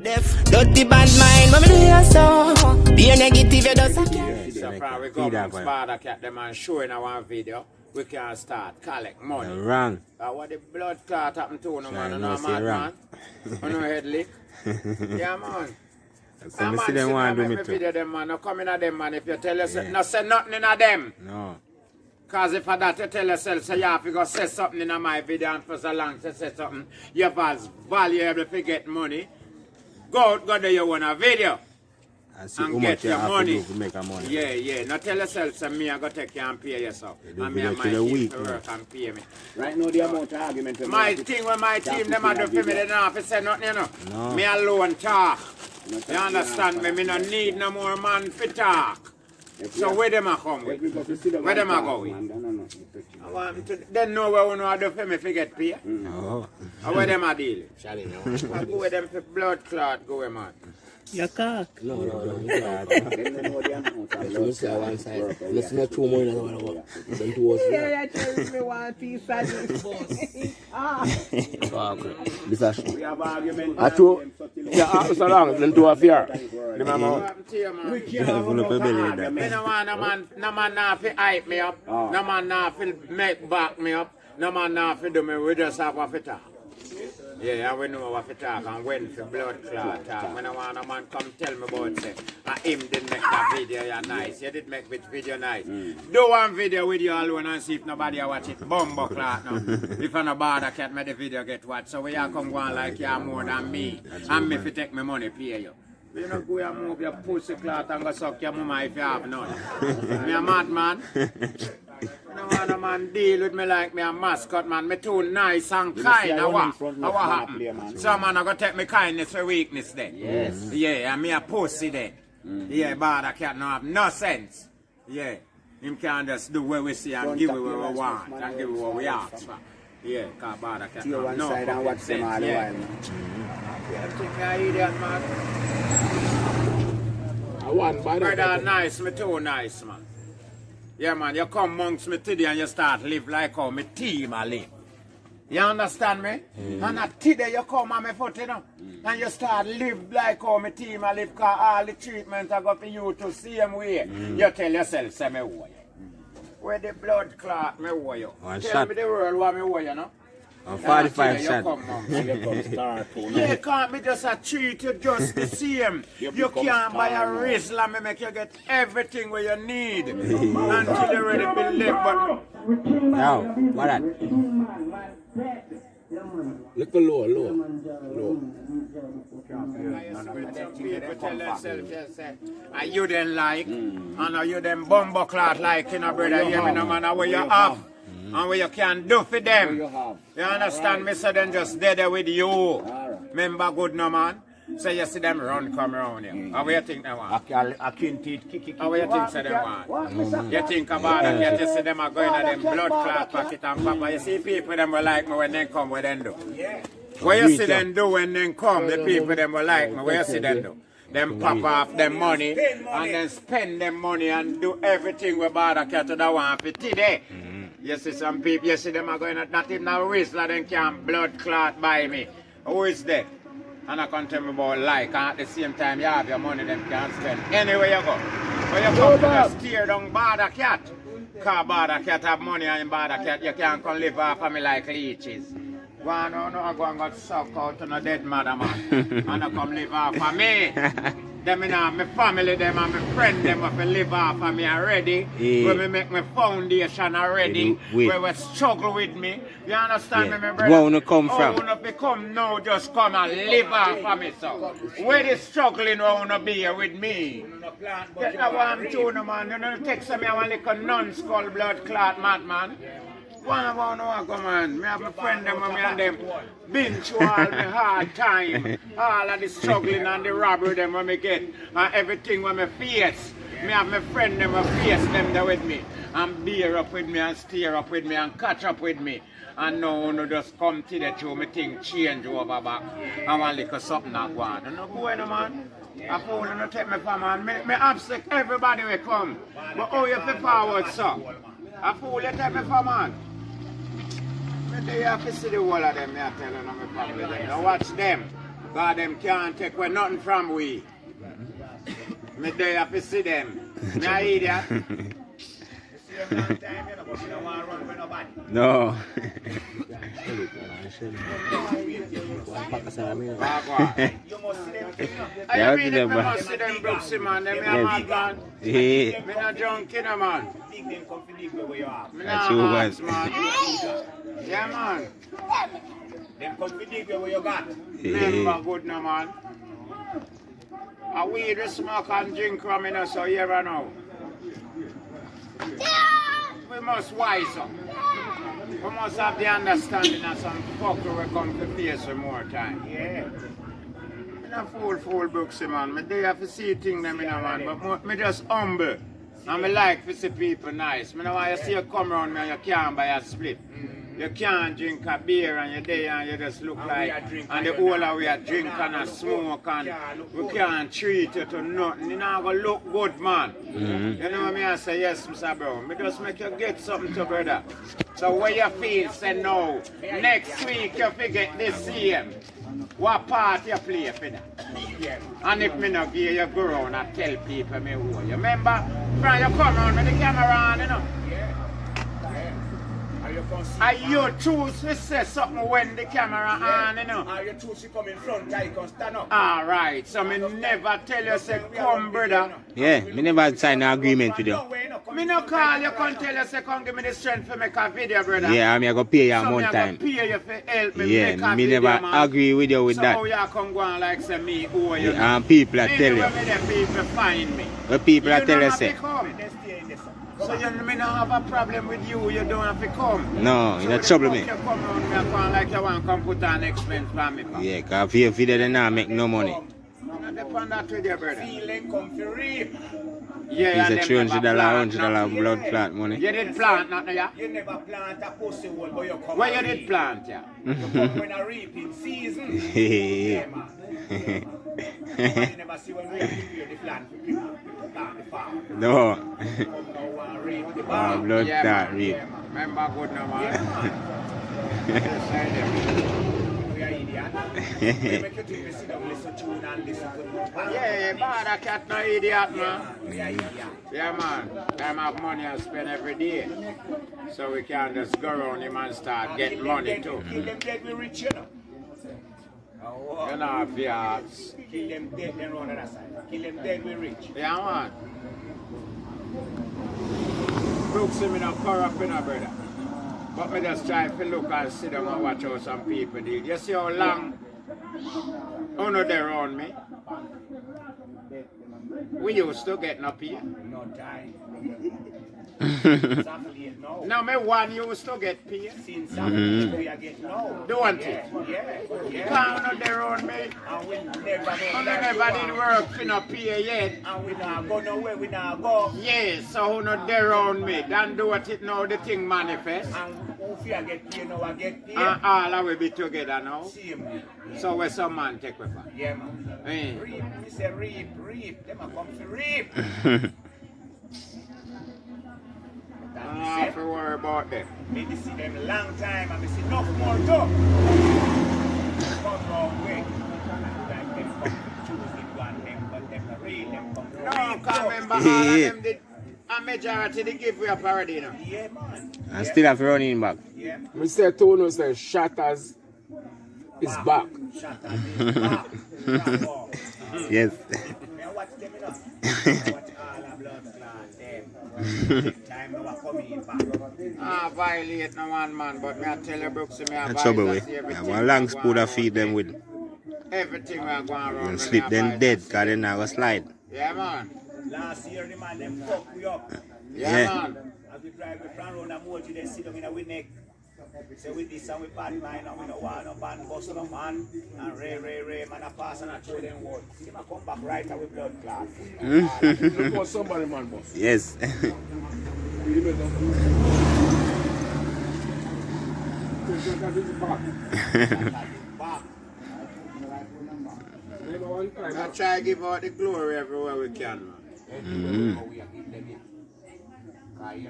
Dirty bad mind, but me do you so. Be a negative, you just So far we go from Sparta Cat them and showing our video. We can start collect money. Wrong. What the blood clot happened to no man, no say mad wrong. man. No head lick. Yeah man. So me see them want to do me too. Video them man, no come in at them man. If you tell us, no say nothing in at them. No. Cause if I that you tell yourself, so you have to go say something in my video and for so long to say something, you have valuable to get money. Go there you want a video. And get your money. To make a money. Yeah. Not tell yourself, so me I go take you and pay yourself. And me and my team team to work and pay me. Right now the amount of argument. My thing with my team, them I do for me, they don't have to say nothing, you know. No. Me alone talk. You understand me? Me no need no more man to talk. So where them a come with? Where them a go with? I want to, then know where we know how to do for me to get pay. Oh. Or where them a deal? I go with them for blood clot, go with man. Your cock. No. Let's say one side. Let's not too more than one. Then towards me. Yeah, tell me one piece of this boss. This is We have argument. I told yeah, so long, then to a fear. Remember? We can't me no want no man not fi hype me up. No man not fi make back me up. No man not fi do me. We just have what fi talk. Yeah, and we know what fi talk and when fi blood clot talk. When I want a man come tell me about say, him did make that video yeah, nice. You did make the video nice. Do one video with you alone and see if nobody watch it. Bumbo clot now. If I no bother cat make the video get watched. So we are come go on like you are more than me. And me fi take my money pay you. You know, go and move your pussy clot and go suck your mama if you have none. Me a madman. I don't want a man deal with me like me a mascot man. Me too nice and kind. What happen? Some man a go take me kindness for weakness then. Yes. Yeah, and me a pussy then. Yeah, but I can't have no sense. Yeah. Him can just do what we see and give it what we want and give it what we ask for. Yeah, because bad I can't See one no side and watch them all the while. I think I idiot man. One by Brother nice, me too nice man. Yeah man, you come amongst me today and you start live like how me team I live. You understand me? And at today you come on me foot, you know. And you start live like how me team I live, because all the treatment I got for you to same way. You tell yourself, say me who you. Where the blood clot me who you. One Tell shot. me the world what me who you know. 45 shot. You can't be just a treat you just the same. You can't buy a Rizla me make you get everything where you need until you're ready to be left. But Yo, what that? Look low. people tell themselves, you then like, and you them bumbo clot like, you know, brother, you know, man, where you have. And what you can do for them. You understand me? So then just there with you. Remember good no man? So you see them run come around here. How do you think they want? I can't kick. How do you think so they want? You think about it, you see them are going to them blood clot pocket and papa. You see people them will like me when they come, what they do. What you see them do when they come, the people them will like me, what you see them do. Them pop off them money and then spend them money and do everything with bother cat to the one for today. You see some people, you see them are going to not even a whistler, they can't blood clot by me. Who is that? And I can tell me about like, and at the same time you have your money, them can't spend. Anywhere you go. But you come to just steer down bother cat. Because bother cat have money and bother cat, you can't come live off of me like leeches. Go on, I go and suck out to no dead mother man. And I come live off of me. Them in my family, them and my friend, them have to live off of me already. Where me make my foundation already. Where we struggle with me. You understand me, my brother? Where you come from? I wanna become now, just come and live off of me, so. Where the struggling I wanna be here with me? Get that one tune, man. You know, text me, I want like a non-skull blood clot madman. One of our no go man, me have a friend them and me and them been through all my hard time, all of the struggling and the robbery them when me get, and everything when me face. Me have my friend them and face them there with me, and bear up with me and steer up with me and catch up with me. And now no just come to the two, me think change over back. I want little something that go on. You know go on man. I fool you not take me for man. Me upset everybody will come. But how you feel forward, so? I fool you take me for man. They have to see the whole of them, I tell you, my family. Now watch them. God them can't take away nothing from we. Me there have to see them. Me a idiot. No. I mean, if me must see them Brooksy, man, them a mad man. Yeah. Me not junkie, no, man. Me That's not you, ask, man. man. Yeah, man. Them come to dig where you got. Remember good, no, man. A weed we smoke and drink from, you know, so here and now. We must wise up. We must have the understanding of some fucker we come to face with more time. Yeah. I'm not fool Brooksy, man. Me do have to see things them, you know, man. But me just humble. And me like to see people nice. Me know why you see you come around me and you can't buy a split. You can't drink a beer and you're there and you just look like, and the older we are drink and a smoke and we can't treat you to nothing. You know, go look good, man. You know what I say? Yes, Mr. Brown. Me just make you get something to brother. So where you feel, say no. Next week you forget this same. What part you play for that? And if me not give you go around and tell people me who you. Remember, when you come around with the camera on, you know. Are you choose to say something when the camera on, you know? Are you choose to come in front, I can stand up. Alright, so me never tell you say come brother. Yeah, me never sign an agreement with you. Me no call you come tell you say come give me the strength to make a video, brother. Yeah, I go pay you a so month time. Pay you for help me Yeah, make a me video, never man. agree with you with so that. how you come go on like say me who are you? Yeah, and people are tell you. Anyway, the people find me. The people are You tell don't you have say. to come. So you me not have a problem with you don't have to come. No, you not trouble me. You come around me and come like you want to come put an expense for me. Pa. Yeah, because if you video they not make no money. No depend that with your brother. Feeling come for reap. Yeah, It's a $300 blood clot money. You did plant nothing, yeah? You never plant a pussy hole, but you come Where you and did reap. plant, yeah? You come when a reaping season. Yeah. man. You never see when we prepare the plant for people plant the farm. No. Come now and reap the Oh, barn. blood Yeah, clot man. reap. Yeah, man. Remember good now, man. Yeah, man. We are idiot. We make you think we sit down, listen to tune and listen to the Yeah, bad cat no idiot, man. We are idiot. Yeah, man. Them have money and spend every day. So we can just go around him and start getting money too. Kill them dead, we rich, you know. You know, have your hearts. Kill them dead, then run on that side. Kill them dead, we rich. Yeah, man. Brooksy, me not corrupt, you know, brother. But me just try to look and sit down and watch how some people do. You see how long uno they around me? We used to get no pay. No time. It's affiliate now. Now me one used to get pay. Since affiliate we are getting now. Don't it? Yeah. Can't uno they around me. And we never Uno never did work for no pay yet. And we not go nowhere, we not go. Yes, so uno they around me. Don't do what it now the thing manifest. And if you get paid now, I get paid. And all of we be together now. Same way. So where some man take with us? Yeah, man. Eh. Reap, we say reap. Them a come to reap. I have to worry about them. Maybe see them long time and we see enough more too. Come wrong way. Like them come to choose it one them, but them not real, them come to No, reap. can't remember all of them did. A majority they give we a parody, you know. Yeah, man. And still have to run in back. Yeah. We say Tono say Shatters is back. Shut up. Back. Yes. Man, watch them enough. Watch all the blood clot them. Big time now are coming back. I violate no one man, but me I tell you Brooksy, me I That's trouble advise with. us I everything want long we spoon go to around feed them with. Everything we are going around. And me sleep them advise dead us. because they not go slide. Yeah, man. Last year, the man them fuck we up. Yeah, Yeah. man. As we drive the front road and moji, they sit down in our neck. So with this and we bad mind and we don't want no band bust no man. And Ray, man a pass and a throw them word. See him a come back right away blood clot. Look what somebody man boss. Yes. Back. I try to give out the glory everywhere we can, man.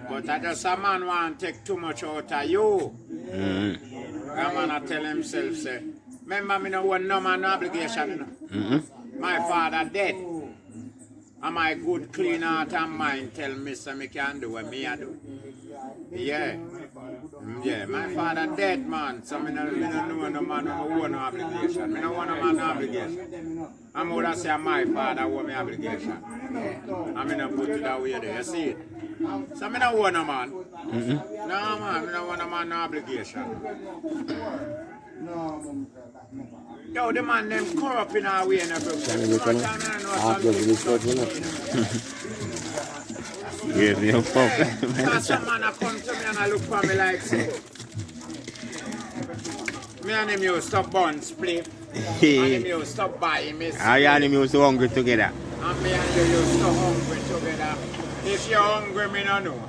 But I just a man want to take too much out of you. A man I tell himself, say, Remember, me no want no man no obligation, you know. My father dead. And my good clean heart and mind tell me so me can do what me I do. Yeah. Yeah, my father dead, man. So me no know no man no own no obligation. Me no want no man no obligation. I'm gonna say my father owe me obligation. I mean I put it that way there, you see it? So me no want no man. No man, me no want no man no obligation. Yo, the man them corrupt in our way in the book. Yes, you fuck. Some man a come to me and I look for me like say, me and him used to bun split. And him used to buy me. I and him used to hungry together. And me and you used to hungry together. If you're hungry, me no know.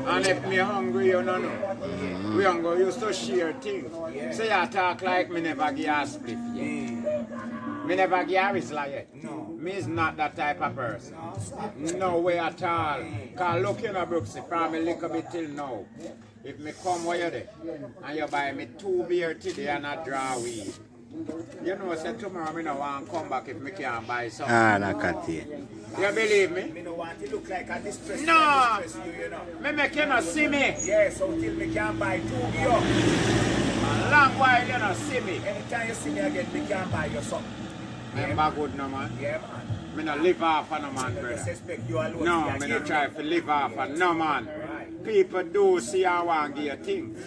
And if me hungry, you no know. We hungry used to share things. So you talk like me never give a split. Me never give a whistle yet. No. Me is not that type of person. No way at all. Cause look in a Brooksy from me little bit till now. If me come where you there and you buy me 2 beer today and a draw weed. You know, say tomorrow me no want to come back if me can't buy something. Ah, no, cut it. You believe me? Me no want to look like a distress. No! You know. Me make you not see me. Yeah, so till me can buy 2 beer. A long while you not see me. Anytime you see me again, me can buy you something. Remember good no man? Yeah, man. Me no live off of no man, I brother. suspect you alone. No, me no try to live off of no man. People do see I want to give you things.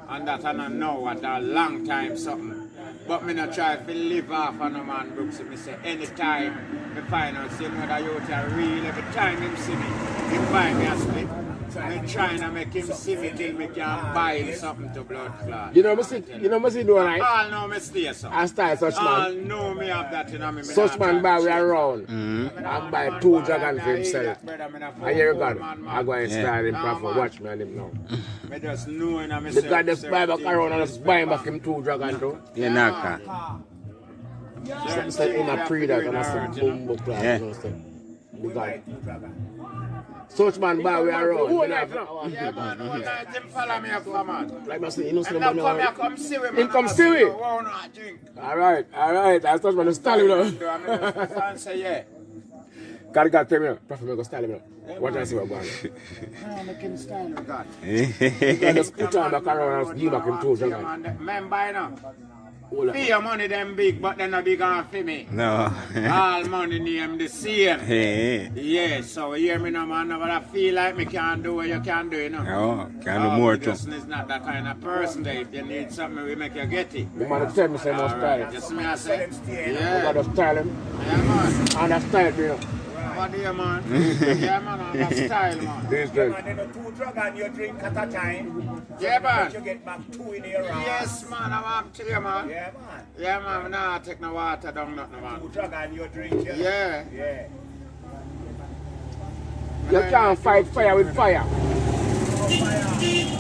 And that I don't know what a long time something. But me no try to live off of no man, Brooks. Me say anytime me find out, you know that youth are real. Every time him see me, he buy me a split. Me trying to make him see me till me can buy him something to blood clot. You know me see do right? All know me stay so. I style such All man. know me have that in me. Such man buy we around. And buy 2 dragon for himself. And here you go. I go and style him proper. Watch me and him now. Me just know in The guy just buy back around and just buy back him 2 dragon too. You knock. Something said in a pre that and I said boom boom class. Yeah. You know, so. The guy. Such man buy we around. Yeah, man, one night him follow me up, man. Like I say, you know And somebody now come here, come see me, man. Him come see me? Wow, no, I drink. Alright. I such man to style him now. Do I mean, say yeah. God tell me now. Prophet me go style him now. Watch and see what going on. No, make him style, God. You can just put on back around and give back him 2 dragon. Man, buy now. Hold Fee your money them big, but they not big enough for me. No. All money name the same. Hey. Yeah, so you hear me now, man, but I feel like me can't do what you can do, you know. Oh, can do more too. Just is not that kind of person that if you need something, we make you get it. The man tell me say must style him. Just me I say. I Yeah, gotta style him. yeah, man. And I style me now. What do you, man? Yeah, man, on that style, man. This Yeah, drink. man, then the 2 dragon you drink at a time. Yeah, But man. you get back 2 in your house. Yes, man, I'm up to you, man. Yeah, man. Yeah, man, we not take no water down, nothing, man. 2 dragon you drink. Yeah. Yeah. You can't fight fire with fire.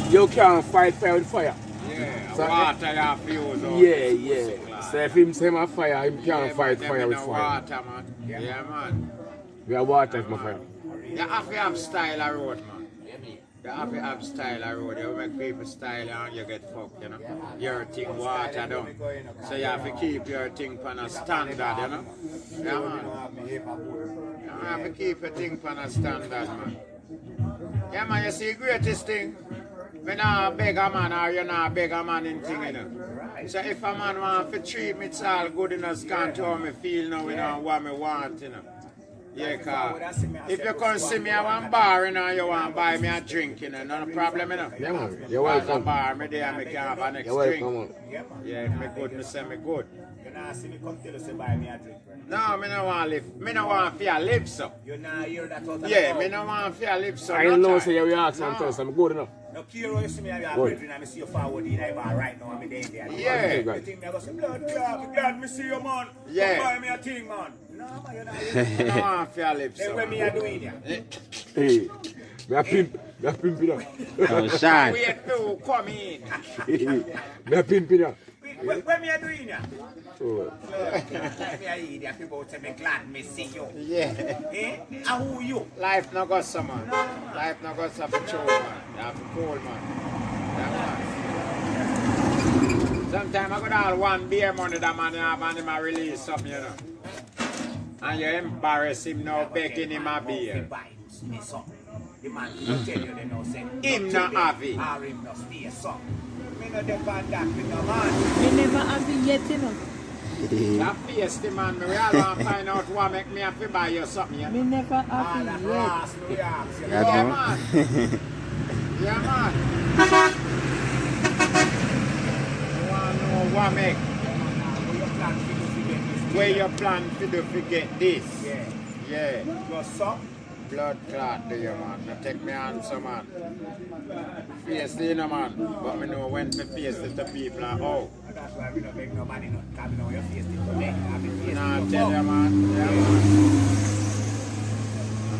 You can't fight fire with fire. Yeah, So- water you fuse out. Yeah. So if him say my fire, him can't fight fire with fire. Water, man. Yeah, man. We have water if my fire. You have to have style of road, man. You have to have style of road. You make people style and you get fucked, you know. Your thing water down. So you have to keep your thing on a standard, you know. Yeah, man. You have to keep your thing on a standard, man. Yeah, man, you see, greatest thing, me not beg a man or you not beg a man in thing, you know. So if a man want to treat me, it's all good enough, can't how me feel now, you know, what me want, you know. Yeah, cause if you come see me at one bar, you know, you want to buy me a drink, you know, no problem, you know. Yeah, man. You're At the welcome. bar, me there, me can have a next You're drink. welcome, man. Yeah, if me good, me say me good. You know, see me come tell you say buy me a drink. No, me no want live. Me no want fear live so. You not hear that out of Yeah, the me mouth. no want fear live so. I no don't know, time. say you ask and No. tell us I'm good enough. No care how you see me have a Good. brethren and I see you forward in the bar right now and me there. Yeah. You think me I go say, blood clot, glad me see you, man. Yeah. Come buy me a thing, man. No, man, you're not Me no want fear live Then so. when me a doing ya? Hey, me a pimp it up. Oh, shine. Wait to come in. Me a pimp it up. When me a doing ya? Oh. Me a eat ya, people say me glad me see you. Yeah. Eh? And who you? Life no go so man. Life no go so for true man. You have to cool man. Yeah, man. Sometimes I go down one beer money that man have and him a release something, you know. And you embarrass him now begging him a beer. The man will tell you they know say Him not have it. or him not stay so. Me no depend that with no man. Me never have it yet, you know. That face the man, me we all want to find out what make me have to buy you something, you know. Me never All have that it yet. brass no yaks. That Yeah, one. man. Yeah, man. You want to know what make? Where you plan to do to get this? Where you plan to do to get this? Yeah. Yeah. Your son? Blood clot do you, man. You take me answer, man. Face the inner man. But me know when to face it to people and how. That's why we don't make no money not coming on your face to make. I've been facing Nah, your tell you, fuck. man. Yeah, man.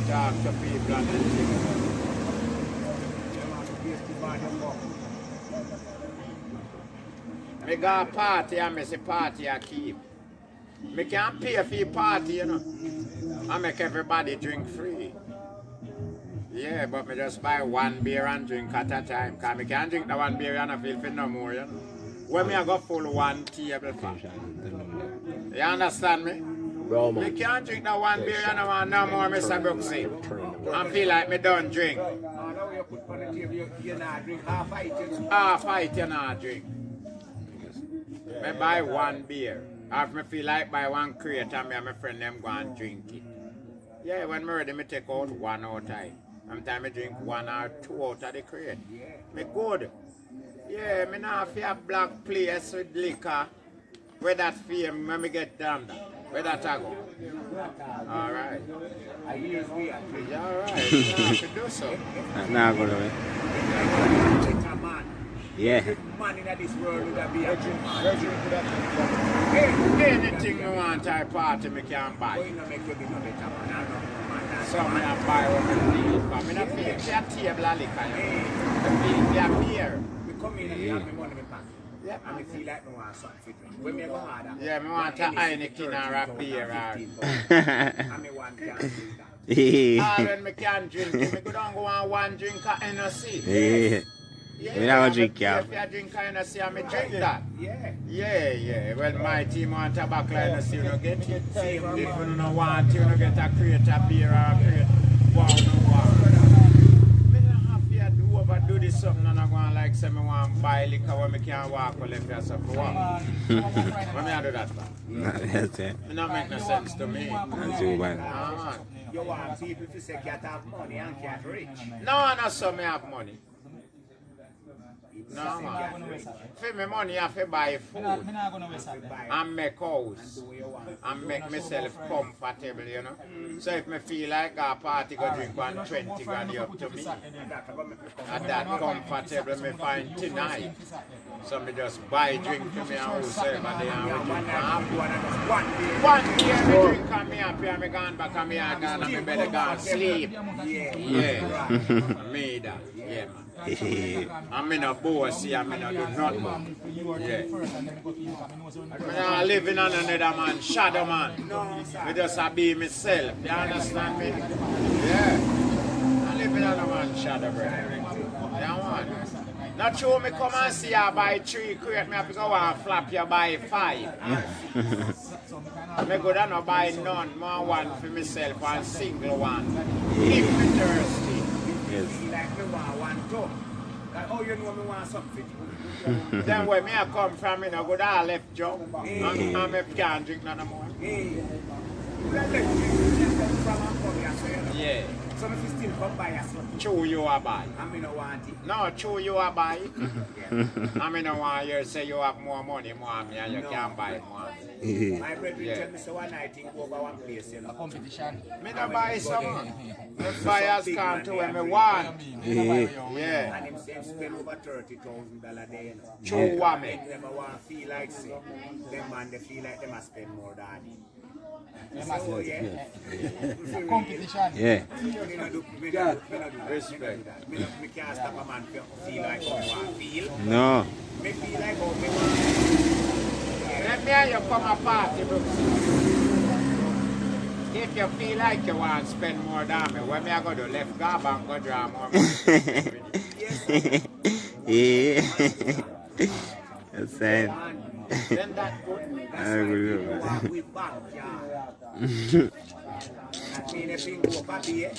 Talk to people and then think. Me go party and me say party I keep. Me can't pay for your party, you know. I make everybody drink free. Yeah, but me just buy one beer and drink at a time. Cause me can't drink the one beer and I feel for no more, you know. When me I go full one table for. You understand me? Bro, Me man. can't drink the one beer and I want no more, Mr. Brooksy. I feel like me don't drink. Now you put on the table, you not drink half a it. Half fight you not drink. Me buy one beer. If me feel like buy one crate and me and my friend them go and drink it. Yeah, when me ready, me take out one out of time. Sometimes I drink one or two out of the crate. Me good. Yeah, me not feel a black place with liquor. Where that fame when me get down there. Where that I go? Alright. I hear we are drinking. Yeah, alright. You have to do so. Nah, go away. Check a man. Yeah. Man in this world would have be a drink man. Anything me want I party me can But buy. you know make you be no better man. I know man. So me not buy what me feel for. Me not feel for a table of liquor. I feel for a beer. We come in and we have my money in my pocket. Yep. And we feel like we want something to drink. When me go harder. Yeah, me want a Heineken or a beer or... And me want can drink that. Yeah. All when me can drink, me go down go on one drink of Hennessy. Yeah. Yeah, Me not gonna me drink, pay yeah. for a drink of Hennessy and me drink that. Yeah. Yeah, yeah. Well, my team want a bottle of Hennessy, you know, get it. If you don't want, you know, get a crate of beer or a crate. Wow, no wow. Me don't have to do overdo this something and I go on like say me want to buy liquor when me can't walk or left yourself for what? When me I do that for? That's it. It don't make no sense to me. That's you, man. Ah, man. You want people to say cat have money and cat rich. No, not so me have money. No, man. For me money, I have to buy food and make house and make myself comfortable, you know. So if me feel like a party go drink 120 grand up to me, and that comfortable me find tonight. So me just buy drink for me and whosoever they are with drink. One beer me drink and me happy and me gone back and me are gone and me better go and sleep. Yeah. Me that. Yeah, man. I'm in a boss here, I'm in a do nothing. Yeah. I'm not living on another man, shadow man. I just be myself, you understand me? Yeah. I'm living on a man, shadow, bro. Yeah, man. Not true, me come and see you buy 3 crate, me have to go and flap you buy 5. Me go down and buy none, more one for myself, one single one. If me thirsty. Yes. Like me want one too. Like, oh, you know me want something. Then where me I come from, you know, go down left job. And me can't drink none more. Hey. Well, let me just come from and come here, so you know. Yeah. So if you still come by us, Chew you a buy. and me no want it. No, chew you a buy. I mean, no want you say you have more money, more me, and you can't buy more. My brethren Yeah. tell me so one night think over one place, you know. Me no buy some. Me buy as can to when me want. Yeah. And him say him spend over $30,000 day, you know. Chew what me. Them a want feel like say, them man they feel like them a spend more than him. So yeah. Competition. Yeah. Me no do respect. Me can't stop a man feel like how he want feel. No. Me feel like how me want. Let me and you come a party, bro. If you feel like you want to spend more than me, when me I go to left garb and go draw more money. Yeah. That's it. Then that good. That's I why agree people with walk with backyard. That mean if you go up here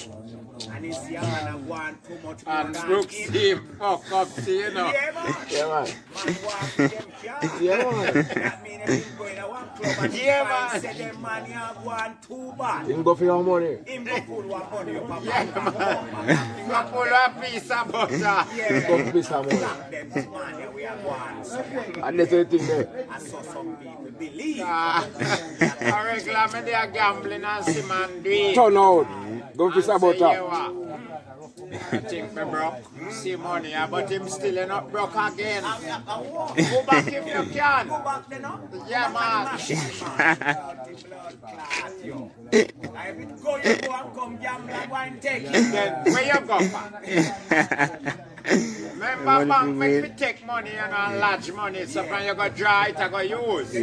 and you see a man a go on too much more And than Brooks him. team fuck up, see, you know. Yeah, man. Yeah, man. Man walk with them car. Yeah, man. That mean if you go in a one club and Yeah, you find man. say them man you go on too bad. You can go for your money. Him go pull one money up a Yeah, man. You got pull a piece of butter. Go for some money. Black them man here we are going. So And that's the thing there. I saw some people believe. A regular me they are gambling and see man do it. Turn out. Go for some And say, butter. "Yeah, what? I think me broke, see money, but him still not broke again. Go back if you can. Go back then, no? Yeah, man. I will go, you go and come gamble and go and take it. Then where you go for? Remember bank make me take money and large money, so from you go draw it, I go use.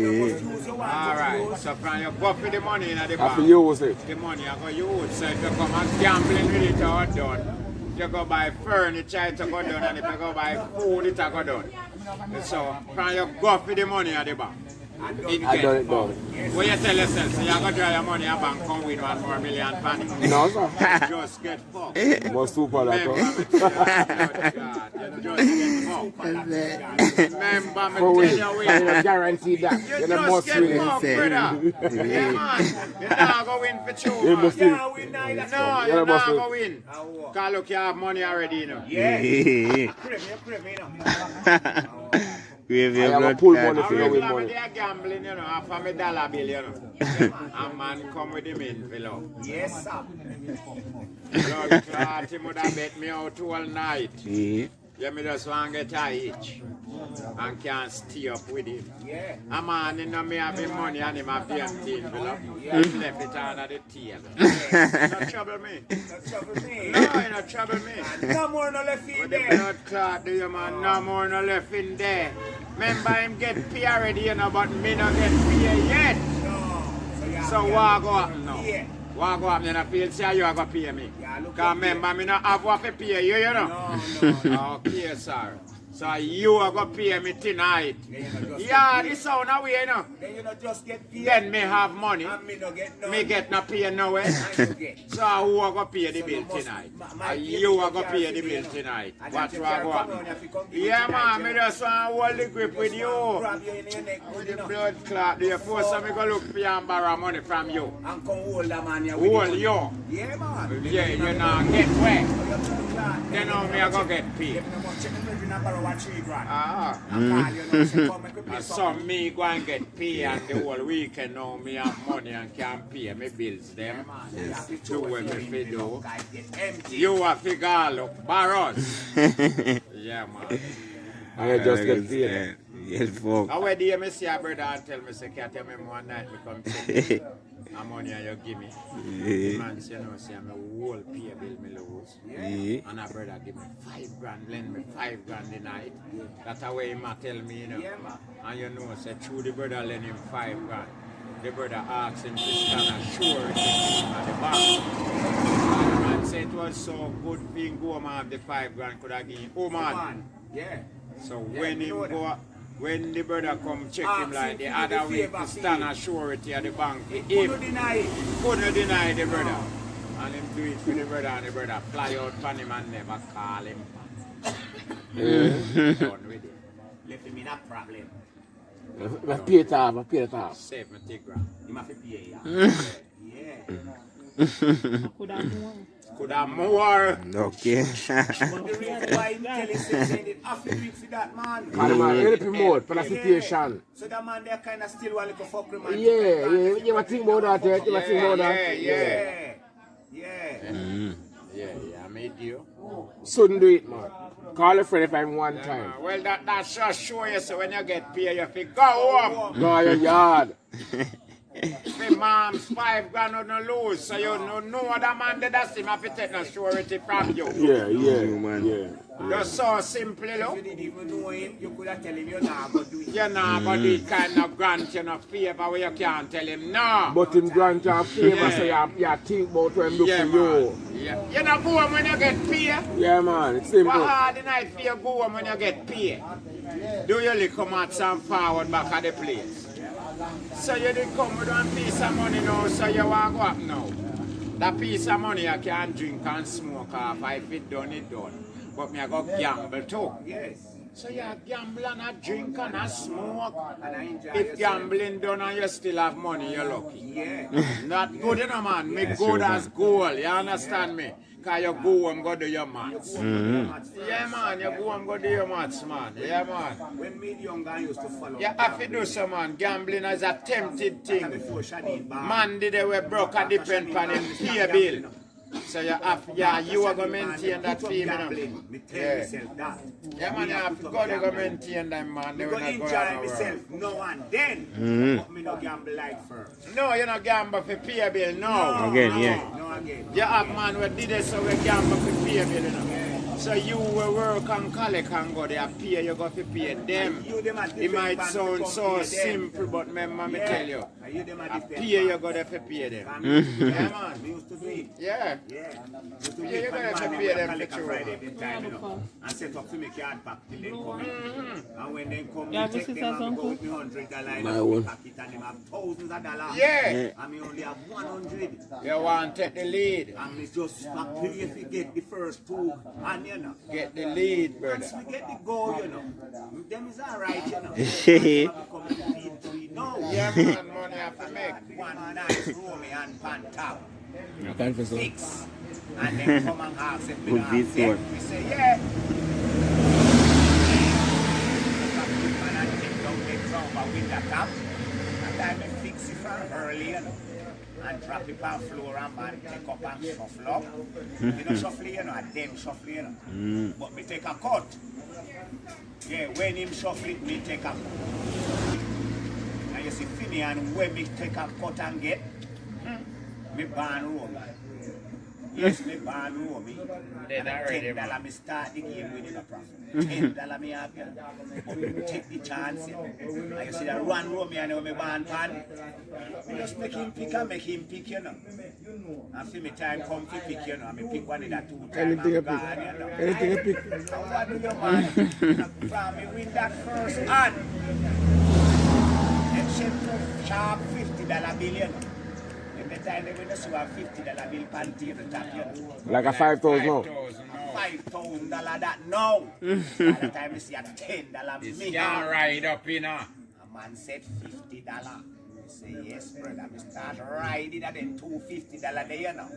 Alright, so from you go for the money in the I have bank. to use it. The money I go use. So if you come and gambling with it or done, if you go buy furniture it go done, and if you go buy food it go done. So from you go for the money at the bank. It I get done it fucked. done. When you tell yourself, so you go draw your money and bank come with 1 more million pound. No, sir. Just get fucked. More super like Remember that. me tell you, you just get fucked. Remember me Oh, tell you, I don't guarantee that. you You're the just most get winning. fucked, brother. Yeah, man. You're not going to win for You two, must man. be. Yeah, we know that. No, You're you're the most not win. going to win. Because look, you have money already, you know. Yeah. Give I your have a blood pool clot. money I for you with regular money. they are gambling, you know, half of my dollar bill, you know. A man come with him in, fellow. Yes, sir. Blood clot, he would have bet me out all night. Yeah. Yeah, me just want to get a itch and can't stay up with him. Yeah. A man, you know, me have him money and him have the empty envelope. He left it under the tail. Not trouble me. That's trouble me. No, you not trouble me. No more no left in With the there. blood clot, do you man? No more no left in there. Remember him get pay already, you know, but me not get pay yet. No. So you have So to what go happen now? Yeah. What go happen? You know, feel say you are going to pay me. Yeah, look Because at remember, me not have what to pay you, you know. No. Okay, sir. So you are going to pay me tonight. Yeah, this sound away, you know. Then you know just get paid. Then me have money. And me no get no. Me get no pay nowhere. And you get. So who are going to pay the So bill you must- tonight? my You are going to carry pay the me, bill you know. tonight. And What that you will carry go come happen? on, if you come give me Yeah, tonight, man, you me know. just want to hold the grip with you. Grab you in your neck, With you the know. blood clot, do you force me go look for you and borrow money from you? And come hold the man here with Hold the you. money. Yeah, man. Yeah, you know, get where? So you blood clot. Then how me I go get paid? If you must check me in a borrow what 3 grand. Ah. And call you know, say, come, make we play And something. so me go and get paid and the whole weekend now me have money and can pay me bills them. Do what me fi do. Guys get empty. You have to go look barrows. Yeah, man. And you just get paid. Yes, fuck. How do you see a brother and tell me, say, can't tell me one night me come check the money and you give me. The Yeah. man say, no, say, I'm a whole pay bill me lose. Yeah. And a brother give me 5 grand, lend me 5 grand the night. That's the way he tell me, you know. Yeah, man. And you know, say, through the brother lend him 5 grand. The brother asked him to stand assurance at the bank. And the man said it was so good thing go man have the 5 grand could have given him. Oh man. Man. Yeah. So Yeah, when you him know go, when the brother come check Ask him like him the to do other the week favor to for stand you. assurance at the bank, Who him no deny it? couldn't deny the brother. And him do it for the brother and the brother fly out from him and never call him. Done with it. Left him in a problem. I pay it off, I pay it off. Save me 10 grand. He must pay ya. Yeah. Could have more. Okay. But the reason why he tell him say it after do it for that man. And the man help him out for the situation. So that man there kind of still want to fuck with man. Yeah, you ever think about that, you ever think about that? Yeah. Yeah. Yeah, I made you. Shouldn't do it, man. Call a friend if I'm one time. Well, that just show you so when you get paid, you have to go home. Go to your yard. My mom's 5 grand on the lose, so you know other man did that him have to take no surety from you. Yeah, man. yeah. Just so simple, If you look. didn't even know him, you could have tell him you're not going to do it. You're not going to do it kind of grant you no favor where you can't tell him no. But him grant you a favor, Yeah. so you think about what him do Yeah, for man. you. Yeah. You not go home when you get paid. Yeah, man, it's What simple. hard the night for you go home when you get paid? Do your little mats and forward back at the place. So you did come with one piece of money now, so you want to go up now. That piece of money I can drink and smoke off. If it done, it done. But me I go gamble too. Yes. So you gamble and a drink and a smoke. And I enjoy If yourself. gambling done and you still have money, you're lucky. Yeah. Not good, you know, man. Make That's good true, as gold. You understand me? Because you go and go do your maths. Mm-hmm. Yeah, man. You go and go do your maths, man. Yeah, man. When me young I used to follow. You have to do so, man. Gambling is a tempted thing. Before Shadid Bar. Man did they were broke and depend on him pay a bill. So you have, yeah, you are going to maintain that fee, man. Me tell myself that. Yeah, man, you have to go to maintain them, man. They will Because not go out enjoy of myself now and then. But me no gamble like first. No, you're not gamble for pay a bill, no. Again, yeah. No again. You have man who did it so we gamble for pay a bill, you know. So you will work and collect and go there, pay, you got to pay them. You them a It might different sound band, so pay them. simple, but remember me tell you, And you them a a different pay you band. got to pay them. Yeah, man. We used to do it. Yeah. Yeah. Used to Yeah, do you it gotta for the pay man, them collect for a sure. Friday every time, you know. And set up to make yard back till they come in. And when they come, Yeah, we take this them is and go uncle. with me $100 in My a own. pocket and them have thousands of dollars. Yeah. And me only have 100. You want to take the lead. And me just happy if you get the first two. And you know. Get the lead, brother. Once we get the goal, you know. Them is alright, you know. No. Yeah, man, money have to make. One nice Romy and pan top. I can't feel so. Fix. And then come and ask if we Good don't have V4. debt. We say, yeah. And take down the drum with the top. And then we fix it from early, you know. And drop it on the floor and man take up and shuffle up. You know, shuffle, you know, and them shuffle, you know. But me take a cut. Yeah, when him shuffle it, me take a cut. And you see, Finny, and when me take a cut and get, me ban room. Yes, me ban room. And at $10 me start the game winning a profit. $10 me have here. But me take the chance. And you see that one room and now me ban pan. Me just make him pick and make him pick, you know. And for me time come to pick, you know. And me pick one of that 2 times. Anything you and pick. gone, you know. Anything you pick. And what do you man? From me win that first hand. Them send to sharp $50 bill, you know. Every time they win, they see a $50 bill pan table top, you know. Like a 5,000 now. $5,000 that now. By the time you see a $10 This me can't have. ride up, you know. A man said $50. I say, yes, brother. I start riding at them $250 there, you know.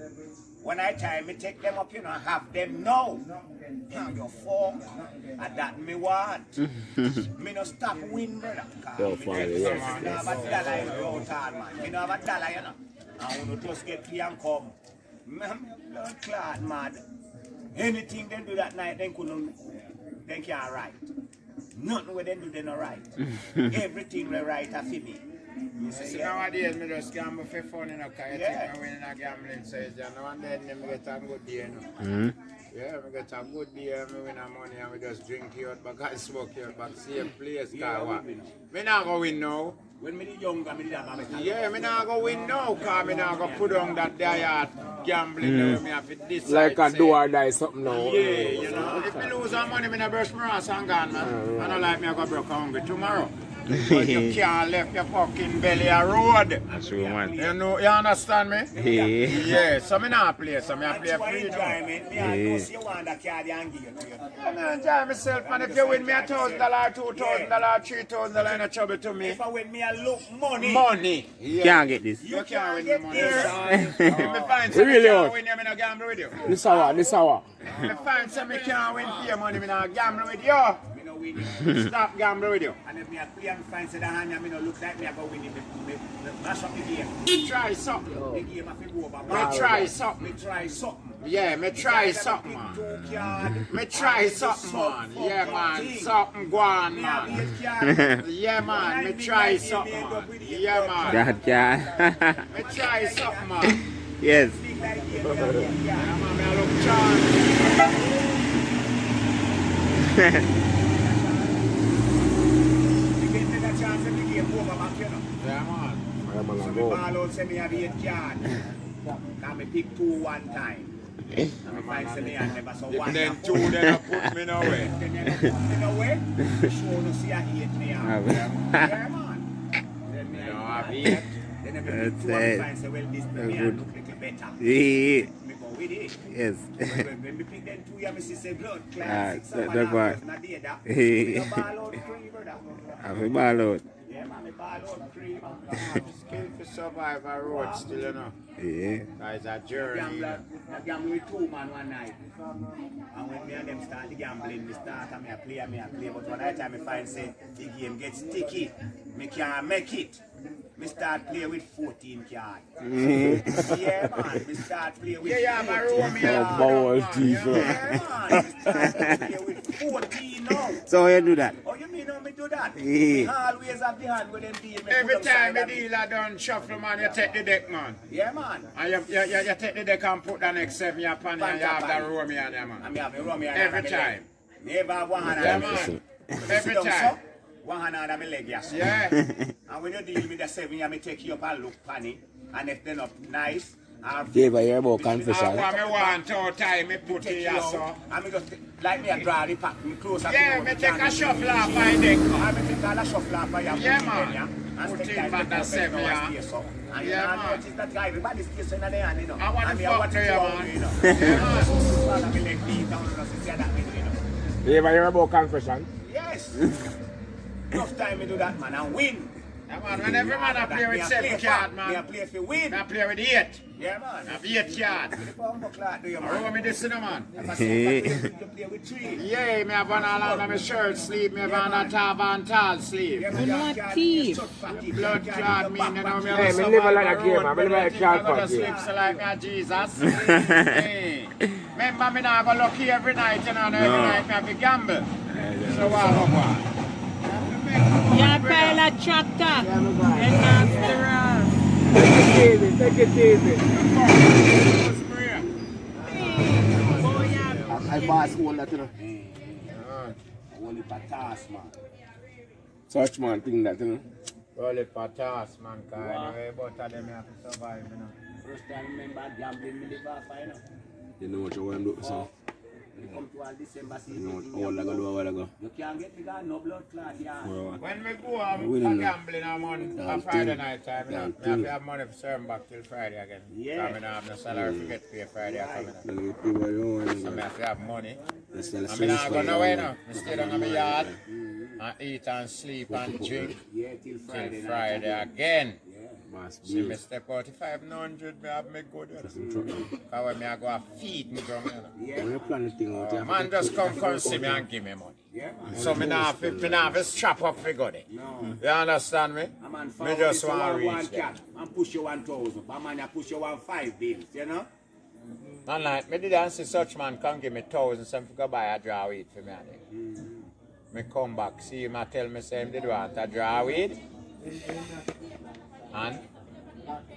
When I try, me take them up, you know, have them now. You're fuck. And that me want. Me no stop win, brother. Oh, fine, yes. Me no have a dollar in the road, man. Me no have a dollar, you know. I want to just get free and come. Blood clot, mad. Anything they do that night, they can't write. Nothing where they do, they not right. Everything they write a for me. You See, say, yeah. nowadays, me just gamble for fun, you know, because you Yeah. think I win in a gambling size, you know, and then me get a good day, you know. Yeah, we get a good day, me win a money, and we just drink here, but I smoke here, but same place, Yeah, what? we win. Me not go win now. When me the younger, me did have a better. Yeah, me not go win now, because me not go put on that diet gambling, where me have to decide. Like a say, do or die something now. Yeah, you know, if me lose some money, me not brush my ass and gone, man. I don't like me, I go broke hungry tomorrow. But you can't left your fucking belly a road. That's true, man. You know, you understand me? Yeah. Yeah, so me not play, so me I And play you free now. enjoyment, me I know see you want that card and give you to you. I me enjoy myself, man. If you win me $1,000, $2,000, $3,000, ain't no trouble to me. If I win me a look money. Money. Yeah. Can't get this. You can't win the get money. this. If me find some Really, me can't what? win you, me no gamble with you. This hour, this hour. If me find some me can't win for your money, me no gamble with you. Me no win it. Stop gambling with you. And if me a play and find say the hand and me no look like me I go win it. Me mash up the game. Try something. The game I fi go over. Me try something. Me try something. Yeah, me try something, man. Two card. Me try something, man. Yeah, man. Something gwaan, Me have man. 8 card. Yeah, man. Me try something, man. Yeah, man. That can. Me try something, man. Yes. Big like game, me have 8 Yeah, card. man. Me a look charged. The game take a chance and the game over back, you know. Yeah, man. I'm So gonna me go. ball out say me have 8 card. Now me pick 2 one time. I find say me and never so one. Then two then I put me away. Then you don't put me away. Show no see I hate me out. Yeah, man. Then me No, I I hate. beat. Then every two I find say well this me and look little better. Yeah. Me go with it. Yes. When me pick them two, me see say blood class. That's why. Me no ball out free, brother. I feel ball out. Yeah, man, me ball out free, man. I'm scared to survive a road still, you know. Yeah. It's a journey. I gamble with two man one night. And when me and them start the gambling, me start and me a play. But one night I find say the game gets sticky. Me can't make it. Me start play with 14 cards. Yeah, man. Me start play with 14 cards. Yeah, man. Me start play with 14 now. So how you do that? Oh, you mean how me do that? Yeah. Me always have the hand with them deal. Me Every put them time side the of me. dealer done shuffle, man, you take the deck, man. Yeah, man. And you take the deck and put the next 7 your pan and you have the Romeo on there, man. I have a rum here. Every time. Never have one hand Yeah, on my leg. man. Sit Every down, time. so, one hand on my leg, yes. Yeah. And when you deal with the 7, you may take you up and look funny. And if they're not nice, Dave, I hear about I confession. want all time, me put it here, so. I mean, just like me, I draw the pack, me closer Yeah, to me you. take a shuffle off my deck. I may take all a shuffle off for you. Yeah, man. And Put take it time back to that come 7, back yeah. and stay so. And Yeah, you know, man. notice that everybody's facing in the hand, you know. I want to And me, fuck watch to it you, all, man. you know. Yeah, man. So, I may let me down, you know, so see that me do, you know. You ever hear about confession? Yes. Enough time me do that, man, and win. Yeah, man, when every man I play with 7 cards, Me a man. play for win. I play with 8. Yeah, man. I have 8 cards. The bumbo clock do you, I man. roll me this in the man. If I say you play with 3. Yeah, me have one all on my shirt sleeve, me have on a top tall sleeve. Yeah, You know what, thief? Blood clot mean, you know, me Hey, have me a live like a survivor game, road, man. Me but live like a I child think I gotta party. sleep so like me a Jesus. Hey. Remember me now go lucky every night, you know, and every night me have to gamble. So what? Yeah, pile of tractor. And after us. Take it easy. I boss hold that, you know. Only for task, man. Such man thing that, you know. Roll it for task, man, cause anyway, both of them have to survive, you know. First time remember gambling me live off, you know. You know what you want to do, so. You come to all December You season. know what all I gotta do, what I go. You can't get me got no blood clot, yeah. When we go on Winning, gambling on Friday night time, you know, we have to have money for serving back till Friday again. Yeah. I mean, I have no salary to get paid Friday coming up. Then you pay what you want, So I have to have money. you sell I mean, I service go for nowhere you. now. I stay down in my yard and eat and sleep and drink Yeah, till Friday till night. Friday again. Must See me be. step out if 500, me have me good. Because when me I go a feed me drum, you know. When you plan the thing out, you have to Man just come see me and give me money. Yeah, man. So me not have to strap up for good. No. You understand me? A man Me just want to one reach there. cap and push you 1,000. But man, I push you 5 bills, you know? And like, me didn't see such man come give me 1,000 so I go buy a draw weed for me. Me come back, see him and tell me say him did want a draw weed. And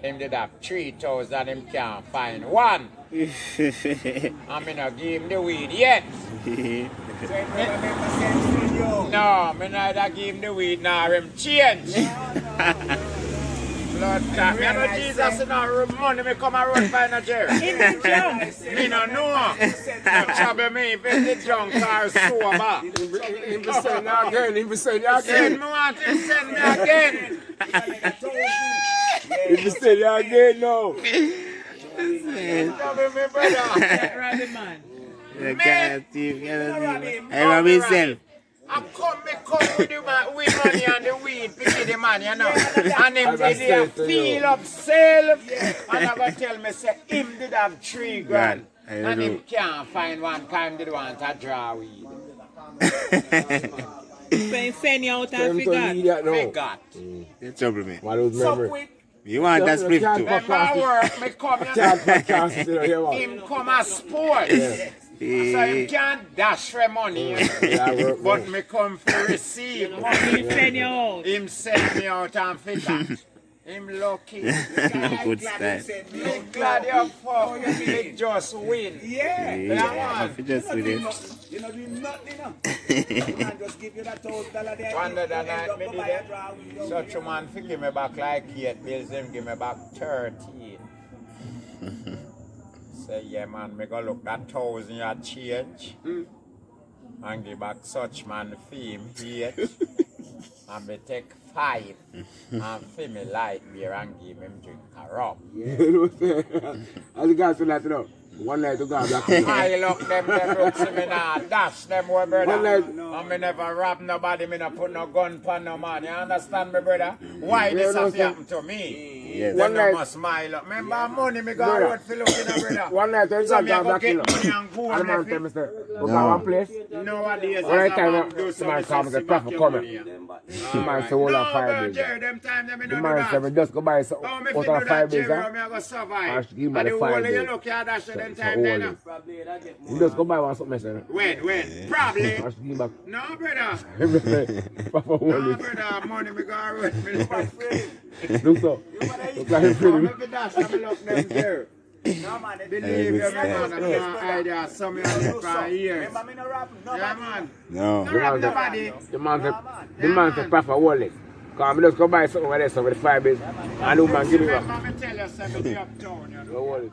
him did have 3,000, him can't find one. And me not give him the weed yet. So it never make no sense with you. No, me neither give him the weed nor him change. Blood clot. Me know Jesus in our money me come and run by Nigeria. Me no know. No trouble me if it's the drunk or sober. He be saying you again, he be saying you Send again. me want him send me again. He be saying you again now. Trouble me brother. Rabbit man. You can't thief, you can't thief. I love myself. I come with the money and the weed to give the man, you know. And him did say to feel you. up self. And I go tell me, say, him did have 3 grand. I And know. him can't find one time did want a draw weed. Send you out Tell and him to leave figure. that now. Forgot. You trouble me. What was So memory? quick. You want that split too? When my work, me come, you know. Podcast, you know, you want. Him come as sport. So him can't dash for money, you know. Yeah, work, But me come for receive money. He send you out. Him send me out and forgot. Him lucky. Good style. Me glad you fuck. Me just win. Yeah. Yeah, I just with it. You know, do nothing, you know. Man, just give you that $1,000 there. One day that night, Don't me go did buy a it. draw with you. Such a man fi give me back like 8 bills, him give me back 13. Say, yeah, man, me go look that 1,000 you change. And give back such man fame here. And me take 5 and fill me light beer and give him drink a rum. As you guys say that, you know, one night to go black. I look them look see me now dash them way, brother. One night. And me never rob nobody, me not put no gun pan no man. You understand me, brother? Why this have happened to me? Yes. One One night- must smile up. Remember money me go Brother. out for looking at brother. One night to So go me a go black. get money and go And the man and tell me, everything. say, we got one place. Nowadays, Right as a time, man the do man something, comes, the say, prophet back your come. money here. The man say, all of 5 No, days. Jerry, them time them me The no do man said, we that. just go buy some Oh, me out fi do of 5 that, days. Jerry, Huh? me a go And survive. she give me And the the 5 whole of you days. look at that shit them So time then. all you just go buy one something, sir. When? Probably. And she give back. No, brother. Papa No, Wally. brother. Money me go out. Me not afraid. Look so. Look like him I'm pretty. a dash. I'm look them there. No, man. Believe you, man. I'm not idea. Some of you for years. Remember me no rap. No, Yeah, man. man. No. No rob nobody. The man said, Papa Wally. Because I just go buy something like this over the 5 days. And the man give me back. Remember me tell you something uptown, you know. Go Wally.